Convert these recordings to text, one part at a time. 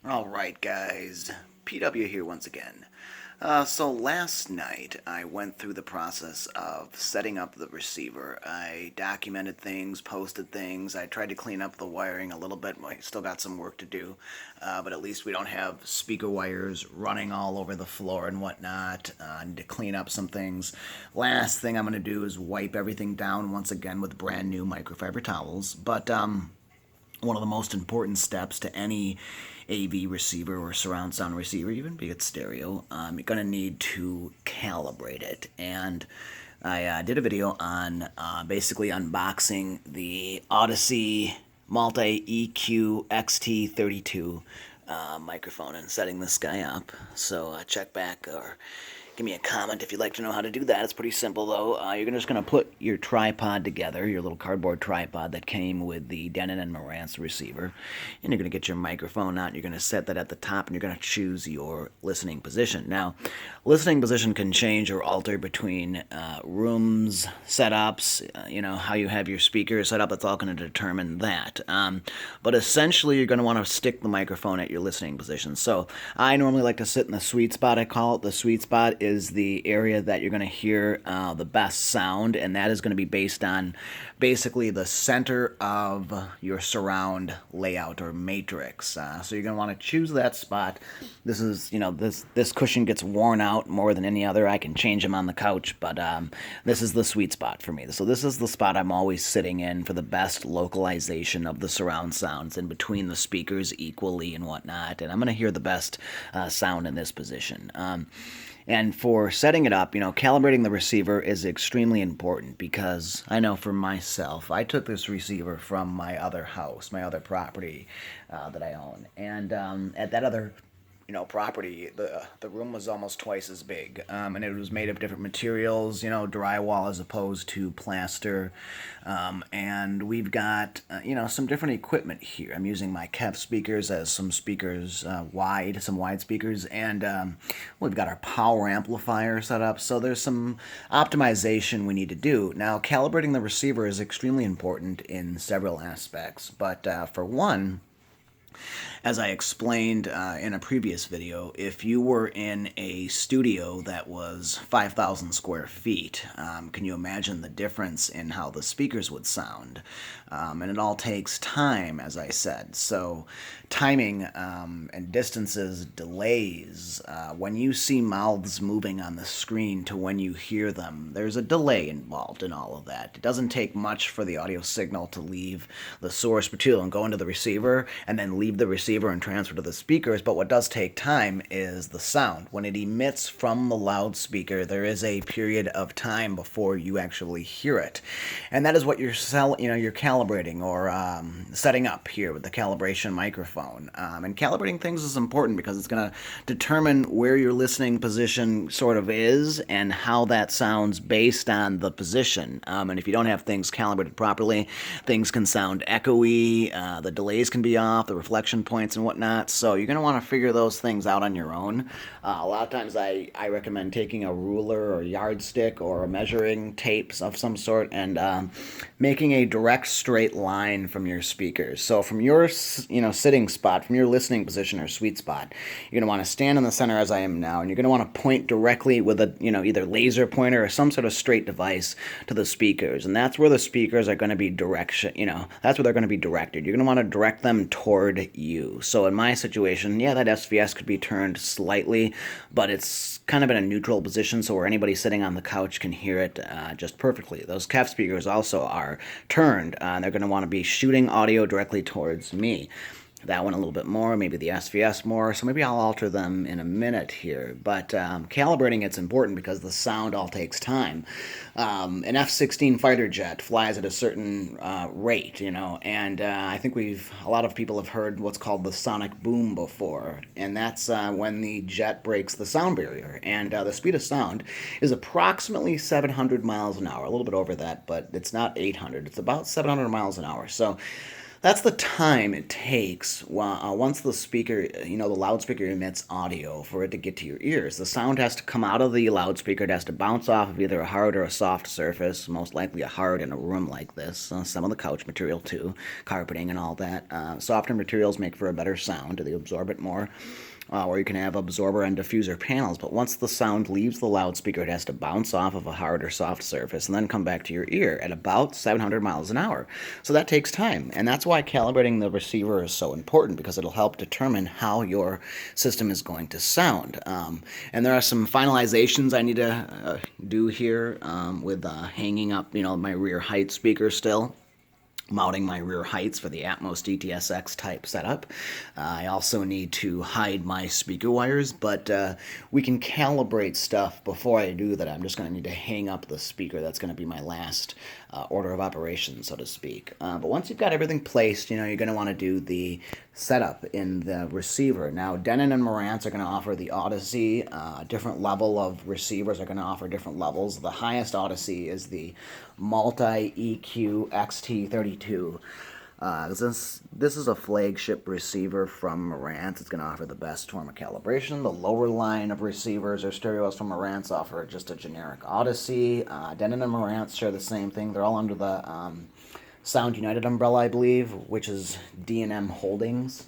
Alright guys, PW here once again. So last night I went through the process of setting up the receiver. I documented things, posted things, I tried to clean up the wiring a little bit. I still got some work to do, but at least we don't have speaker wires running all over the floor and whatnot. I need to clean up some things. Last thing I'm going to do is wipe everything down once again with brand new microfiber towels, but one of the most important steps to any AV receiver or surround sound receiver, even be it stereo, you're going to need to calibrate it. And I did a video on basically unboxing the Audyssey multEQ XT32 microphone and setting this guy up. So check back or give me a comment if you'd like to know how to do that. It's pretty simple, though. You're just going to put your tripod together, your little cardboard tripod that came with the Denon and Marantz receiver, and you're going to get your microphone out. You're going to set that at the top, and you're going to choose your listening position. Now, listening position can change or alter between rooms, setups, how you have your speakers set up. That's all going to determine that. But essentially, you're going to want to stick the microphone at your listening position. So I normally like to sit in the sweet spot. I call it the sweet spot is the area that you're going to hear the best sound, and that is going to be based on basically the center of your surround layout or matrix. So you're going to want to choose that spot. This is, this cushion gets worn out more than any other. I can change them on the couch, but this is the sweet spot for me. So this is the spot I'm always sitting in for the best localization of the surround sounds in between the speakers equally and whatnot, and I'm going to hear the best sound in this position. And for setting it up, calibrating the receiver is extremely important because I know for myself, I took this receiver from my other house, my other property that I own. And at that other property, the room was almost twice as big, and it was made of different materials, drywall as opposed to plaster, and we've got, some different equipment here. I'm using my KEF speakers as some speakers, some wide speakers, and we've got our power amplifier set up, so there's some optimization we need to do. Now, calibrating the receiver is extremely important in several aspects, but for one, as I explained in a previous video, if you were in a studio that was 5,000 square feet, can you imagine the difference in how the speakers would sound? And it all takes time, as I said. So timing and distances, delays, when you see mouths moving on the screen to when you hear them, there's a delay involved in all of that. It doesn't take much for the audio signal to leave the source material and go into the receiver and then leave the receiver and transfer to the speakers, but what does take time is the sound. When it emits from the loudspeaker, there is a period of time before you actually hear it, and that is what you're calibrating or setting up here with the calibration microphone. And calibrating things is important because it's going to determine where your listening position sort of is and how that sounds based on the position. And if you don't have things calibrated properly, things can sound echoey, the delays can be off, the reflection points and whatnot, so you're going to want to figure those things out on your own. A lot of times I recommend taking a ruler or yardstick or a measuring tape of some sort and making a direct straight line from your speakers. So from your sitting spot, from your listening position or sweet spot, you're going to want to stand in the center as I am now, and you're going to want to point directly with a either laser pointer or some sort of straight device to the speakers, and that's where the speakers are going to be that's where they're going to be directed. You're going to want to direct them toward you. So in my situation, yeah, that SVS could be turned slightly, but it's kind of in a neutral position, so where anybody sitting on the couch can hear it just perfectly. Those KEF speakers also are turned, and they're going to want to be shooting audio directly towards me. That one a little bit more, maybe the SVS more, so maybe I'll alter them in a minute here. But calibrating it's important because the sound all takes time. An F-16 fighter jet flies at a certain rate, and I think a lot of people have heard what's called the sonic boom before, and that's when the jet breaks the sound barrier. And the speed of sound is approximately 700 miles an hour, a little bit over that, but it's not 800. It's about 700 miles an hour. So That's the time it takes once the speaker, the loudspeaker emits audio for it to get to your ears. The sound has to come out of the loudspeaker. It has to bounce off of either a hard or a soft surface, most likely a hard in a room like this. Some of the couch material too, carpeting and all that. Softer materials make for a better sound. They absorb it more. Or you can have absorber and diffuser panels, but once the sound leaves the loudspeaker, it has to bounce off of a hard or soft surface and then come back to your ear at about 700 miles an hour. So that takes time, and that's why calibrating the receiver is so important, because it'll help determine how your system is going to sound. And there are some finalizations I need to do here with hanging up, my rear height speaker still, mounting my rear heights for the Atmos DTS X type setup. I also need to hide my speaker wires, but we can calibrate stuff before I do that. I'm just going to need to hang up the speaker. That's going to be my last order of operations, so to speak. But once you've got everything placed, you're going to want to do the setup in the receiver. Now, Denon and Marantz are going to offer the Audyssey. Different level of receivers are going to offer different levels. The highest Audyssey is the multEQ XT32. This is a flagship receiver from Marantz. It's going to offer the best form of calibration. The lower line of receivers or stereos from Marantz offer just a generic Audyssey. Denon and Marantz share the same thing. They're all under the Sound United umbrella, I believe, which is D&M Holdings.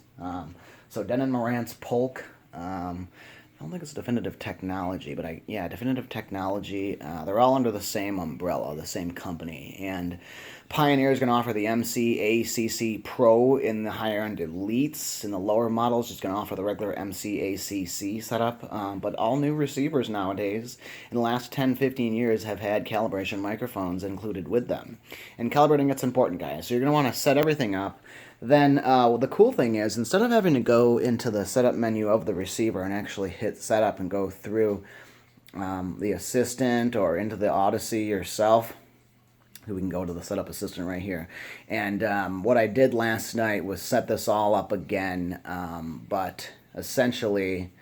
So Denon Marantz Polk. I don't think it's Definitive Technology, but Definitive Technology. They're all under the same umbrella, the same company. And Pioneer is going to offer the MCACC Pro in the higher-end Elites. In the lower models, it's going to offer the regular MCACC setup. But all new receivers nowadays, in the last 10-15 years, have had calibration microphones included with them. And calibrating, it's important, guys. So you're going to want to set everything up. Then the cool thing is, instead of having to go into the setup menu of the receiver and actually hit setup and go through the assistant or into the Audyssey yourself, we can go to the setup assistant right here. And what I did last night was set this all up again, but essentially,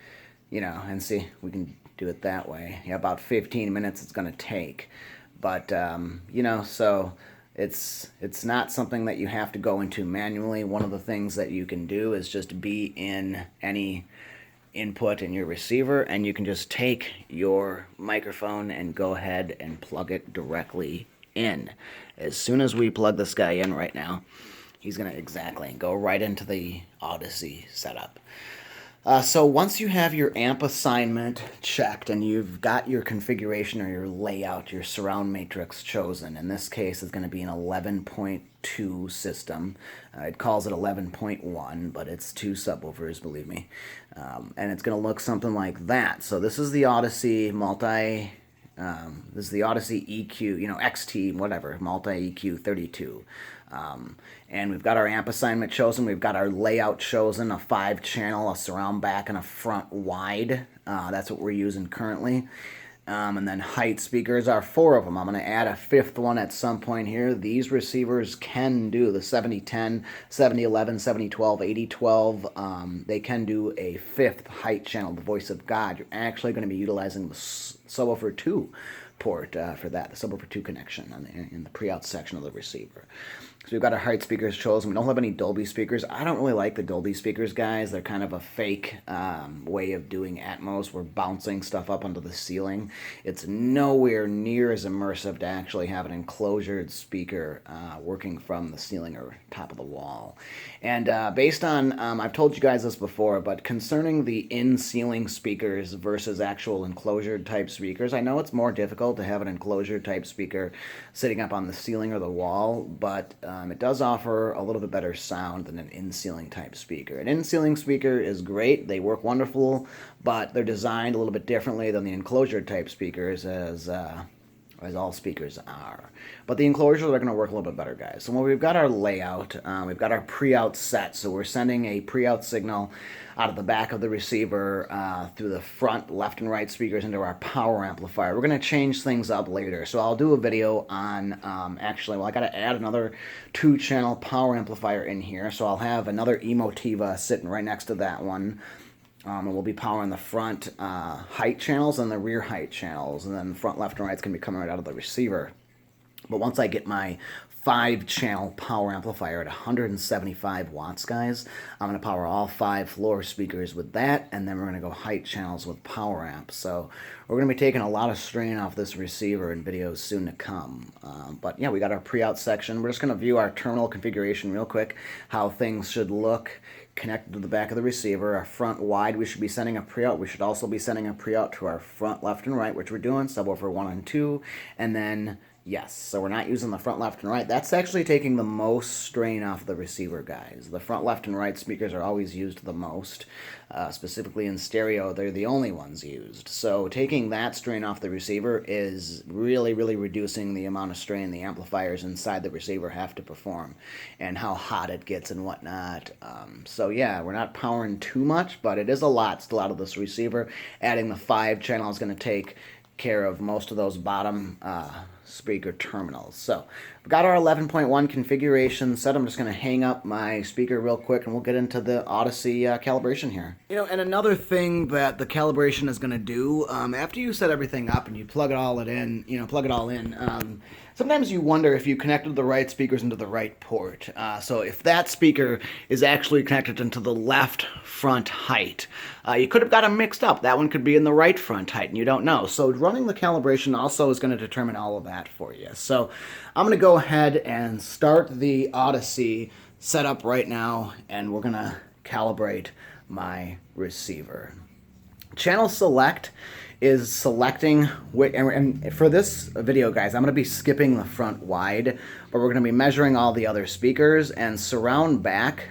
and see, we can do it that way. About 15 minutes it's going to take. But, so it's not something that you have to go into manually. One of the things that you can do is just be in any input in your receiver, and you can just take your microphone and go ahead and plug it directly in. As soon as we plug this guy in right now, he's going to go right into the Audyssey setup. So once you have your amp assignment checked and you've got your configuration or your layout, your surround matrix chosen, in this case it's going to be an 11.2 system. It calls it 11.1, but it's 2 subwoofers, believe me. And it's going to look something like that. So this is the Audyssey this is the Audyssey EQ, XT, whatever, multEQ 32. And we've got our amp assignment chosen. We've got our layout chosen, a 5-channel, a surround back, and a front wide. That's what we're using currently. And then height speakers are 4 of them. I'm going to add a 5th one at some point here. These receivers can do the 7010, 7011, 7012, 8012. They can do a 5th height channel, the voice of God. You're actually going to be utilizing the subwoofer 2 port for that, the subwoofer 2 connection in the pre-out section of the receiver. So we've got our height speakers chosen. We don't have any Dolby speakers. I don't really like the Dolby speakers, guys. They're kind of a fake way of doing Atmos. We're bouncing stuff up onto the ceiling. It's nowhere near as immersive to actually have an enclosured speaker working from the ceiling or top of the wall. And based on, I've told you guys this before, but concerning the in-ceiling speakers versus actual enclosure type speakers, I know it's more difficult to have an enclosure type speaker sitting up on the ceiling or the wall, but it does offer a little bit better sound than an in-ceiling type speaker. An in-ceiling speaker is great. They work wonderful, but they're designed a little bit differently than the enclosure type speakers, as all speakers are. But the enclosures are going to work a little bit better, guys. So when we've got our layout, we've got our pre-out set. So we're sending a pre-out signal out of the back of the receiver through the front left and right speakers into our power amplifier. We're going to change things up later. So I'll do a video on, I got to add another 2-channel power amplifier in here. So I'll have another Emotiva sitting right next to that one. And we'll be powering the front height channels and the rear height channels. And then front left and right is going to be coming right out of the receiver. But once I get my 5-channel power amplifier at 175 watts, guys. I'm going to power all 5 floor speakers with that, and then we're going to go height channels with power amps. So we're going to be taking a lot of strain off this receiver in videos soon to come. But yeah, we got our pre-out section. We're just going to view our terminal configuration real quick, how things should look connected to the back of the receiver. Our front wide, we should be sending a pre-out. We should also be sending a pre-out to our front left and right, which we're doing, subwoofer 1 and 2, and then yes, so we're not using the front left and right. That's actually taking the most strain off the receiver, guys. The front left and right speakers are always used the most. Specifically in stereo, they're the only ones used. So taking that strain off the receiver is really, really reducing the amount of strain the amplifiers inside the receiver have to perform and how hot it gets and whatnot. So yeah, we're not powering too much, but it is a lot still out of this receiver. Adding the 5-channel is going to take care of most of those bottom speaker terminals. So we've got our 11.1 configuration set. I'm just going to hang up my speaker real quick and we'll get into the Audyssey calibration here. You know, and another thing that the calibration is going to do, after you set everything up and you plug it all in, sometimes you wonder if you connected the right speakers into the right port. So if that speaker is actually connected into the left front height, you could have got them mixed up. That one could be in the right front height and you don't know. So running the calibration also is going to determine all of that for you. So I'm going to go ahead and start the Audyssey setup right now, and we're going to calibrate my receiver. Channel select is selecting, and for this video, guys, I'm going to be skipping the front wide, but we're going to be measuring all the other speakers, and surround back,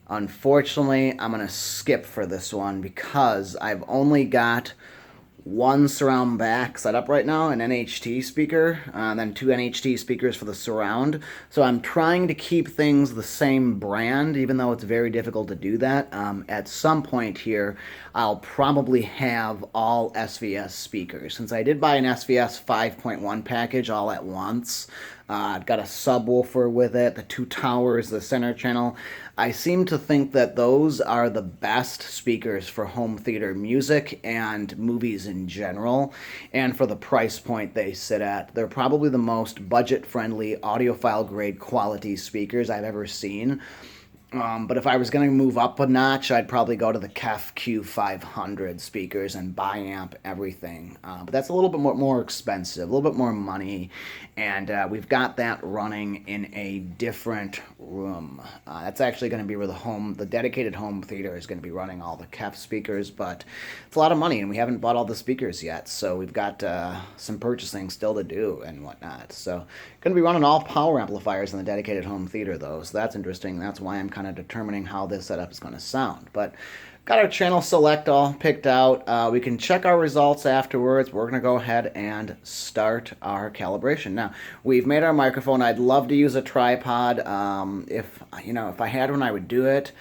unfortunately, I'm going to skip for this one because I've only got one surround back set up right now, an NHT speaker, and then 2 NHT speakers for the surround. So I'm trying to keep things the same brand, even though it's very difficult to do that. At some point here, I'll probably have all SVS speakers. Since I did buy an SVS 5.1 package all at once, I've got a subwoofer with it, the 2 towers, the center channel. I seem to think that those are the best speakers for home theater music and movies in general, and for the price point they sit at. They're probably the most budget-friendly, audiophile-grade quality speakers I've ever seen. But if I was going to move up a notch, I'd probably go to the KEF Q500 speakers and bi-amp everything. But that's a little bit more expensive, a little bit more money, and we've got that running in a different room. That's actually going to be where the dedicated home theater is going to be running all the KEF speakers, but it's a lot of money, and we haven't bought all the speakers yet, so we've got some purchasing still to do and whatnot. So going to be running all power amplifiers in the dedicated home theater, though, so that's interesting. That's why I'm kind of determining how this setup is going to sound. But got our channel select all picked out. We can check our results afterwards. We're going to go ahead and start our calibration. Now, we've made our microphone. I'd love to use a tripod. If I had one, I would do it.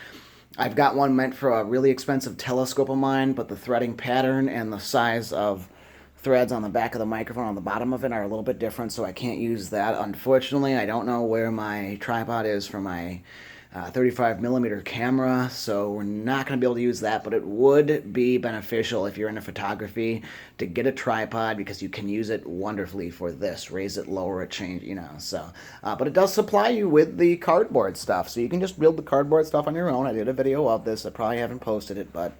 I've got one meant for a really expensive telescope of mine, but the threading pattern and the size of threads on the back of the microphone on the bottom of it are a little bit different, so I can't use that. Unfortunately, I don't know where my tripod is for my 35mm camera, so we're not going to be able to use that, but it would be beneficial if you're into photography to get a tripod, because you can use it wonderfully for this. Raise it, lower it, change, so. But it does supply you with the cardboard stuff, so you can just build the cardboard stuff on your own. I did a video of this. I probably haven't posted it, but,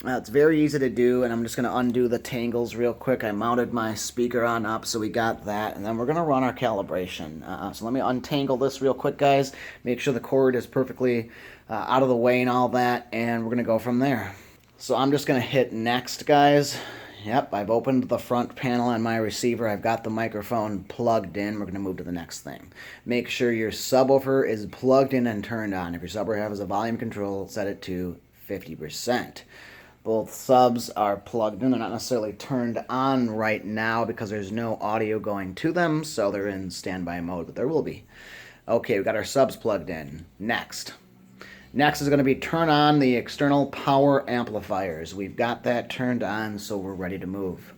it's very easy to do, and I'm just going to undo the tangles real quick. I mounted my speaker on up, so we got that, and then we're going to run our calibration. So let me untangle this real quick, guys. Make sure the cord is perfectly out of the way and all that, and we're going to go from there. So I'm just going to hit next, guys. Yep, I've opened the front panel on my receiver. I've got the microphone plugged in. We're going to move to the next thing. Make sure your subwoofer is plugged in and turned on. If your subwoofer has a volume control, set it to 50%. Both subs are plugged in. They're not necessarily turned on right now because there's no audio going to them, so they're in standby mode, but there will be. Okay, we've got our subs plugged in. Next is going to be turn on the external power amplifiers. We've got that turned on, so we're ready to move.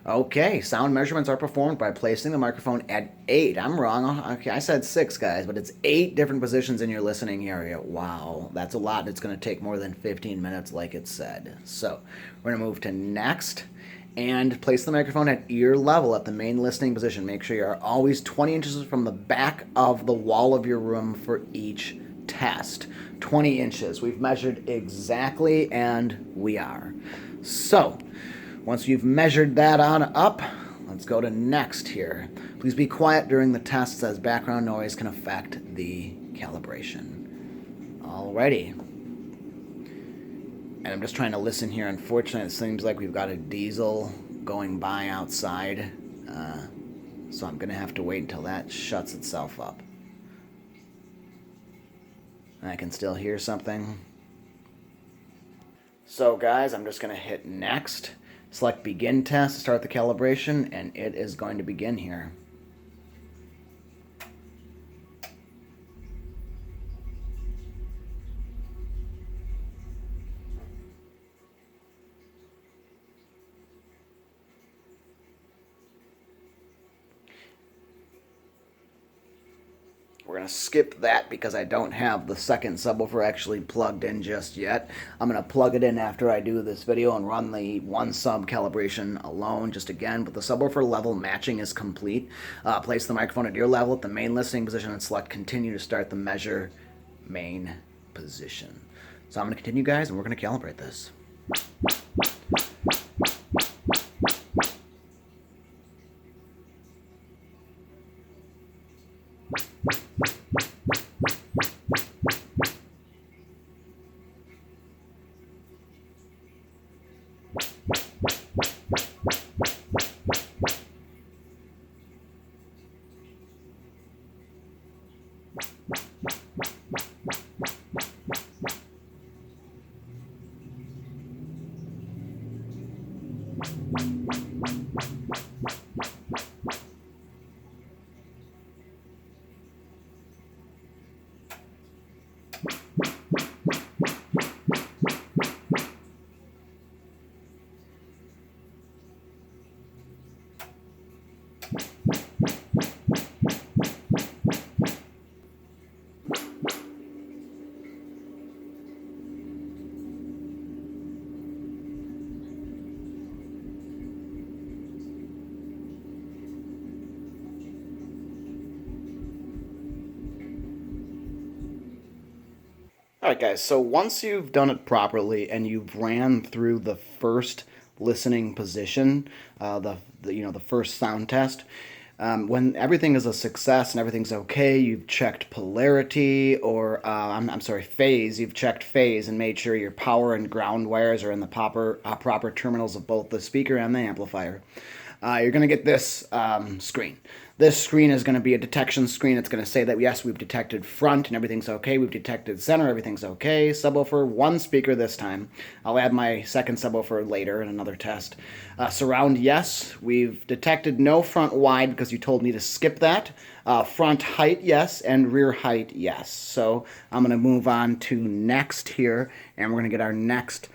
Okay, sound measurements are performed by placing the microphone at 8. I'm wrong. Okay, I said 6, guys, but it's 8 different positions in your listening area. Wow, that's a lot. It's going to take more than 15 minutes like it said. So we're going to move to next, and place the microphone at ear level at the main listening position. Make sure you are always 20 inches from the back of the wall of your room for each test. 20 inches. We've measured exactly, and we are. So, once you've measured that on up, let's go to next here. Please be quiet during the tests as background noise can affect the calibration. Alrighty. And I'm just trying to listen here. Unfortunately, it seems like we've got a diesel going by outside. So I'm going to have to wait until that shuts itself up. I can still hear something. So guys, I'm just going to hit next. Select begin test to start the calibration, and it is going to begin here. We're going to skip that because I don't have the second subwoofer actually plugged in just yet. I'm going to plug it in after I do this video and run the one sub calibration alone. Just again, but the subwoofer level matching is complete. Place the microphone at ear level at the main listening position and select continue to start the measure main position. So I'm going to continue, guys, and we're going to calibrate this. Alright guys, so once you've done it properly and you've ran through the first listening position, the first sound test, when everything is a success and everything's okay, you've checked polarity or I'm sorry, phase. You've checked phase and made sure your power and ground wires are in the proper terminals of both the speaker and the amplifier. You're going to get this screen. This screen is going to be a detection screen. It's going to say that, yes, we've detected front and everything's okay. We've detected center, everything's okay. Subwoofer, one speaker this time. I'll add my second subwoofer later in another test. Surround, yes. We've detected no front wide because you told me to skip that. Front height, yes, and rear height, yes. So I'm going to move on to next here, and we're going to get our next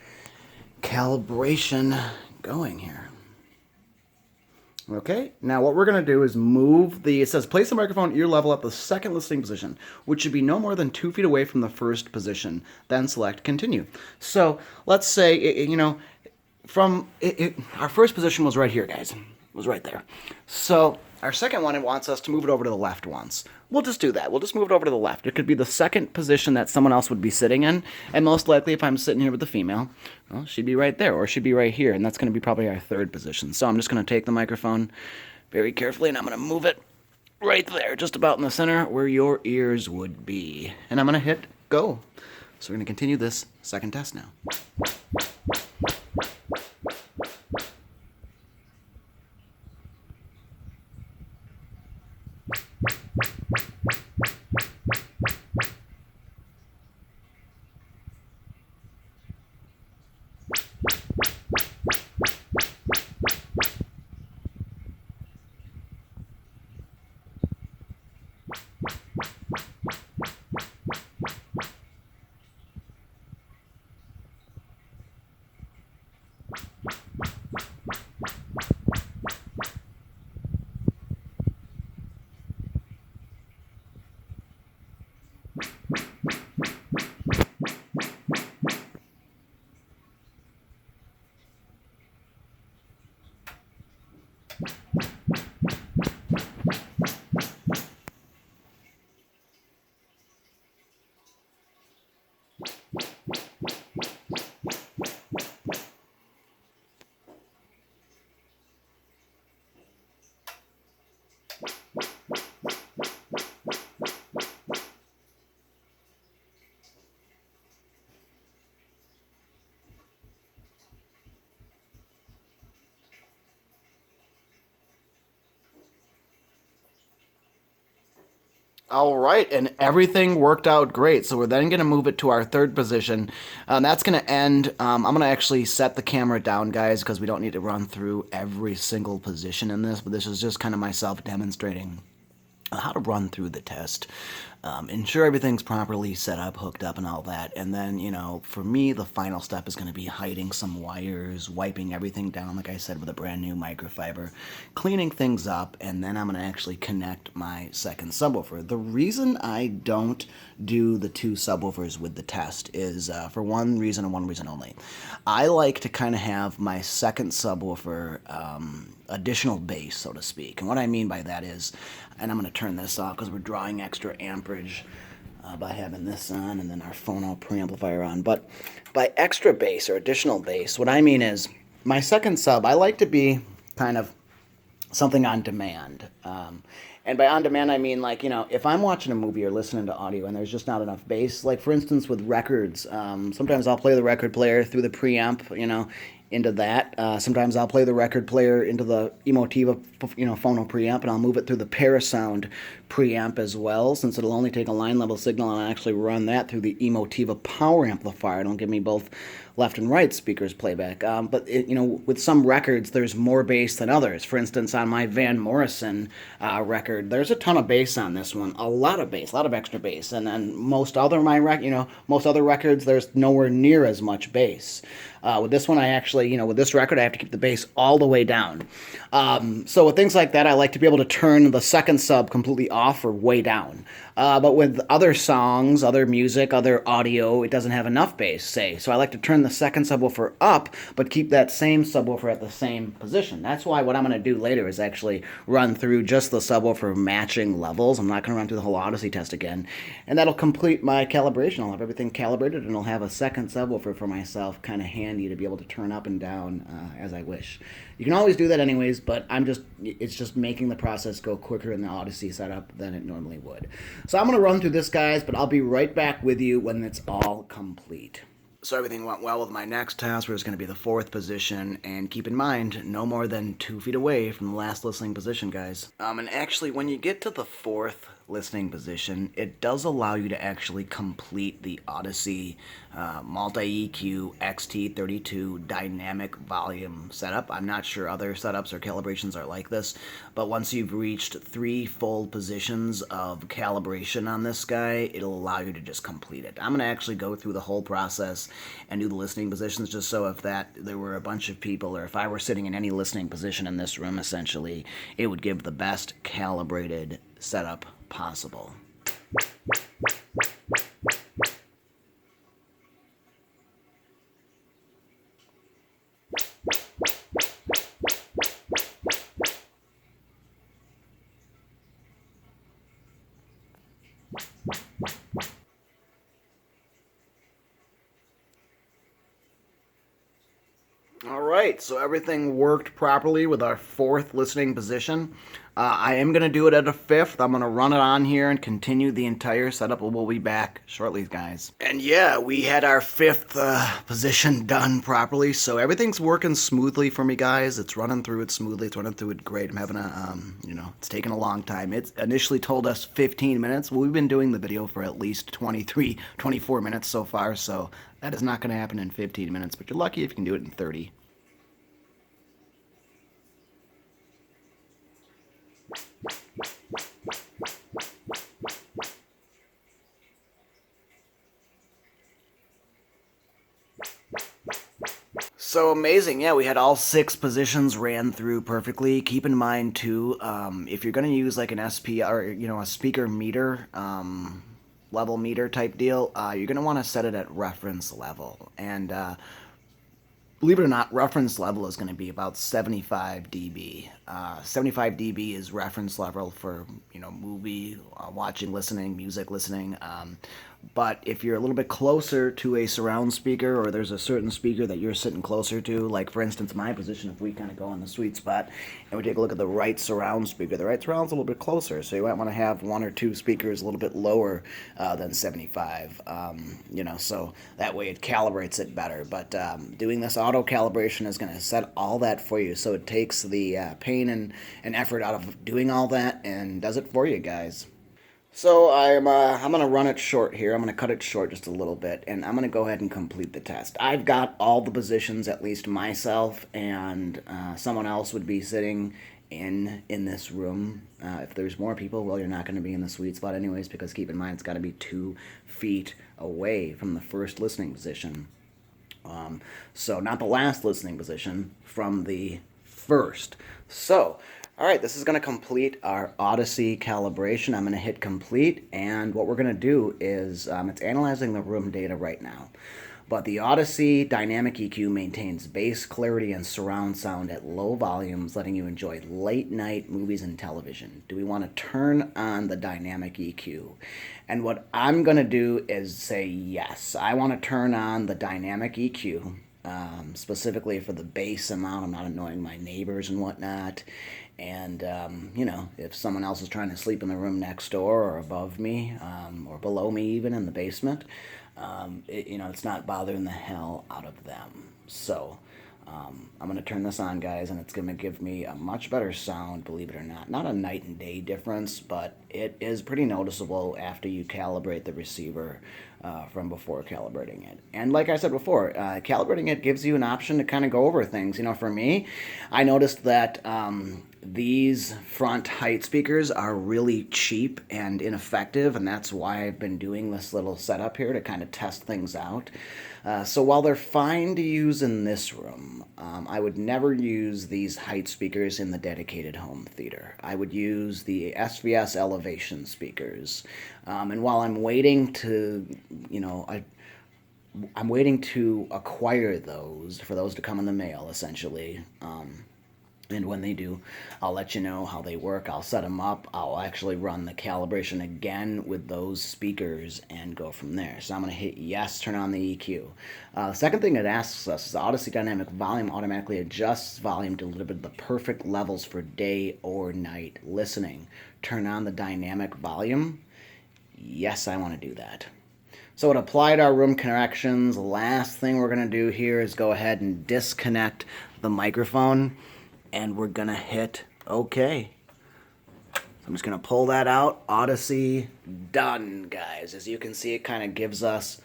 calibration going here. Okay, now what we're going to do is move it says place the microphone ear level at the second listening position, which should be no more than 2 feet away from the first position. Then select continue. So let's say, our first position was right here, guys. It was right there. So our second one, it wants us to move it over to the left once. We'll just do that. We'll just move it over to the left. It could be the second position that someone else would be sitting in, and most likely if I'm sitting here with the female, well, she'd be right there, or she'd be right here, and that's going to be probably our third position. So I'm just going to take the microphone very carefully, and I'm going to move it right there, just about in the center where your ears would be. And I'm going to hit go. So we're going to continue this second test now. All right, and everything worked out great. So we're then going to move it to our third position. That's going to end. I'm going to actually set the camera down, guys, because we don't need to run through every single position in this. But this is just kind of myself demonstrating how to run through the test, ensure everything's properly set up, hooked up, and all that. And then, you know, for me, the final step is going to be hiding some wires, wiping everything down, like I said, with a brand new microfiber, cleaning things up, and then I'm going to actually connect my second subwoofer. The reason I don't do the two subwoofers with the test is for one reason and one reason only. I like to kind of have my second subwoofer additional bass, so to speak. And what I mean by that is, and I'm going to turn this off because we're drawing extra amperage by having this on and then our phono preamplifier on. But by extra bass or additional bass, what I mean is my second sub, I like to be kind of something on demand. And by on demand, I mean, like, you know, if I'm watching a movie or listening to audio and there's just not enough bass, like, for instance, with records, sometimes I'll play the record player through the preamp, you know, into that. Sometimes I'll play the record player into the Emotiva, you know, phono preamp, and I'll move it through the Parasound preamp as well, since it'll only take a line level signal, and I'll actually run that through the Emotiva power amplifier. It'll give me both left and right speakers playback. But you know, with some records, there's more bass than others. For instance, on my Van Morrison record, there's a ton of bass on this one, a lot of bass, a lot of extra bass. And then most other most other records, there's nowhere near as much bass. With this one, I actually, you know, with this record, I have to keep the bass all the way down. So with things like that, I like to be able to turn the second sub completely off or way down. But with other songs, other music, other audio, it doesn't have enough bass, say. So I like to turn the second subwoofer up, but keep that same subwoofer at the same position. That's why what I'm going to do later is actually run through just the subwoofer matching levels. I'm not going to run through the whole Audyssey test again. And that'll complete my calibration. I'll have everything calibrated, and I'll have a second subwoofer for myself kind of handy to be able to turn up and down as I wish. You can always do that anyways, but it's just making the process go quicker in the Audyssey setup than it normally would. So I'm going to run through this, guys, but I'll be right back with you when it's all complete. So everything went well with my next task, where it's going to be the fourth position, and keep in mind, no more than 2 feet away from the last listening position, guys. And actually, when you get to the fourth listening position, it does allow you to actually complete the Audyssey multEQ XT32 dynamic volume setup. I'm not sure other setups or calibrations are like this, but once you've reached 3 full positions of calibration on this guy, it'll allow you to just complete it. I'm going to actually go through the whole process and do the listening positions, just so if there were a bunch of people, or if I were sitting in any listening position in this room, essentially, it would give the best calibrated setup possible. All right, so everything worked properly with our fourth listening position. I am going to do it at a fifth. I'm going to run it on here and continue the entire setup. We'll be back shortly, guys. And yeah, we had our fifth position done properly, so everything's working smoothly for me, guys. It's running through it smoothly. It's running through it great. I'm having it's taken a long time. It initially told us 15 minutes. Well, we've been doing the video for at least 24 minutes so far, so that is not going to happen in 15 minutes, but you're lucky if you can do it in 30. So amazing. Yeah, we had all 6 positions ran through perfectly. Keep in mind, too, if you're going to use like an SP or, a speaker meter, level meter type deal, you're going to want to set it at reference level. And believe it or not, reference level is going to be about 75 dB. 75 dB is reference level for, movie watching, listening, music listening. But if you're a little bit closer to a surround speaker, or there's a certain speaker that you're sitting closer to, like for instance my position, if we kind of go in the sweet spot and we take a look at the right surround speaker, the right surround's a little bit closer, so you might want to have 1 or 2 speakers a little bit lower than 75, so that way it calibrates it better. But doing this auto calibration is going to set all that for you, so it takes the pain and effort out of doing all that and does it for you, guys. So I'm gonna run it short here. I'm gonna cut it short just a little bit, and I'm gonna go ahead and complete the test. I've got all the positions, at least myself, and someone else would be sitting in this room. If there's more people, well, you're not going to be in the sweet spot anyways, because keep in mind it's got to be 2 feet away from the first listening position. So not the last listening position, from the first. So, all right, this is going to complete our Audyssey calibration. I'm going to hit complete, and what we're going to do is, it's analyzing the room data right now. But the Audyssey Dynamic EQ maintains bass, clarity, and surround sound at low volumes, letting you enjoy late-night movies and television. Do we want to turn on the Dynamic EQ? And what I'm going to do is say yes. I want to turn on the Dynamic EQ, specifically for the bass amount. I'm not annoying my neighbors and whatnot. And, you know, if someone else is trying to sleep in the room next door or above me, or below me even in the basement, you know, it's not bothering the hell out of them. So I'm going to turn this on, guys, and it's going to give me a much better sound, believe it or not. Not a night and day difference, but it is pretty noticeable after you calibrate the receiver from before calibrating it. And like I said before, calibrating it gives you an option to kind of go over things. You know, for me, I noticed that these front height speakers are really cheap and ineffective, and that's why I've been doing this little setup here to kind of test things out. So while they're fine to use in this room, I would never use these height speakers in the dedicated home theater. I would use the SVS elevation speakers. And while I'm waiting to, you know, I'm waiting to acquire those, for those to come in the mail, essentially. And when they do, I'll let you know how they work. I'll set them up. I'll actually run the calibration again with those speakers and go from there. So I'm going to hit yes, turn on the EQ. The second thing it asks us is the Audyssey Dynamic Volume automatically adjusts volume to deliver the perfect levels for day or night listening. Turn on the dynamic volume. Yes, I want to do that. So it applied our room corrections. Last thing we're going to do here is go ahead and disconnect the microphone. And we're going to hit OK. So I'm just going to pull that out. Audyssey done, guys. As you can see, it kind of gives us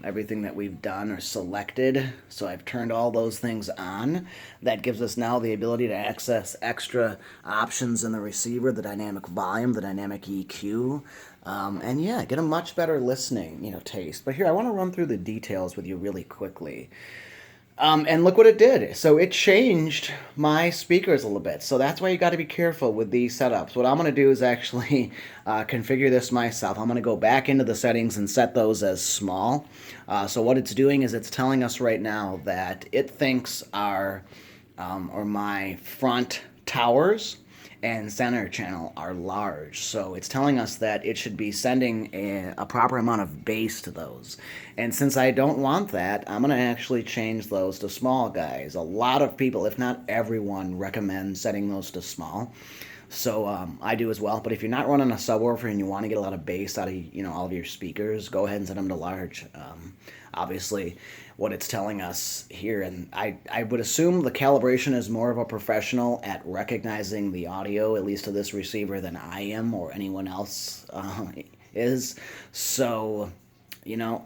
everything that we've done or selected. So I've turned all those things on. That gives us now the ability to access extra options in the receiver, the dynamic volume, the dynamic EQ, and yeah, get a much better listening, you know, taste. But here, I want to run through the details with you really quickly. And look what it did. So it changed my speakers a little bit. So that's why you got to be careful with these setups. What I'm going to do is actually configure this myself. I'm going to go back into the settings and set those as small. So what it's doing is it's telling us right now that it thinks our, or my front towers and center channel are large. So it's telling us that it should be sending a proper amount of bass to those. And since I don't want that, I'm going to actually change those to small, guys. A lot of people, if not everyone, recommend setting those to small. So I do as well. But if you're not running a subwoofer and you want to get a lot of bass out of, you know, all of your speakers, go ahead and set them to large. Obviously, what it's telling us here, and I would assume the calibration is more of a professional at recognizing the audio, at least to this receiver, than I am or anyone else is. So, you know,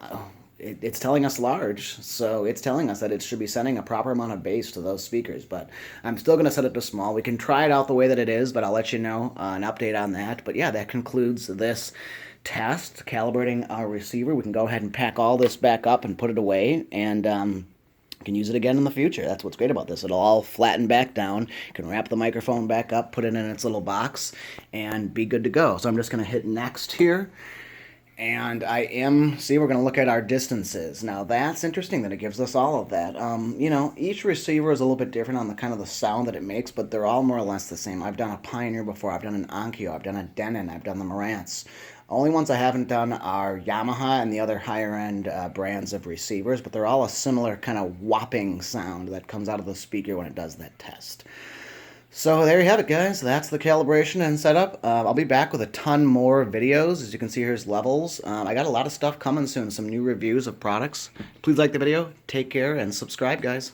it's telling us large, so it's telling us that it should be sending a proper amount of bass to those speakers, but I'm still going to set it to small. We can try it out the way that it is, but I'll let you know an update on that. But yeah, that concludes this test, calibrating our receiver. We can go ahead and pack all this back up and put it away, and can use it again in the future. That's what's great about this. It'll all flatten back down. You can wrap the microphone back up, put it in its little box, and be good to go. So I'm just going to hit next here. And we're going to look at our distances. Now, that's interesting that it gives us all of that. You know, each receiver is a little bit different on the kind of the sound that it makes, but they're all more or less the same. I've done a Pioneer before. I've done an Onkyo. I've done a Denon. I've done the Marantz. Only ones I haven't done are Yamaha and the other higher-end brands of receivers, but they're all a similar kind of whopping sound that comes out of the speaker when it does that test. So there you have it, guys. That's the calibration and setup. I'll be back with a ton more videos. As you can see, here's levels. I got a lot of stuff coming soon, some new reviews of products. Please like the video, take care, and subscribe, guys.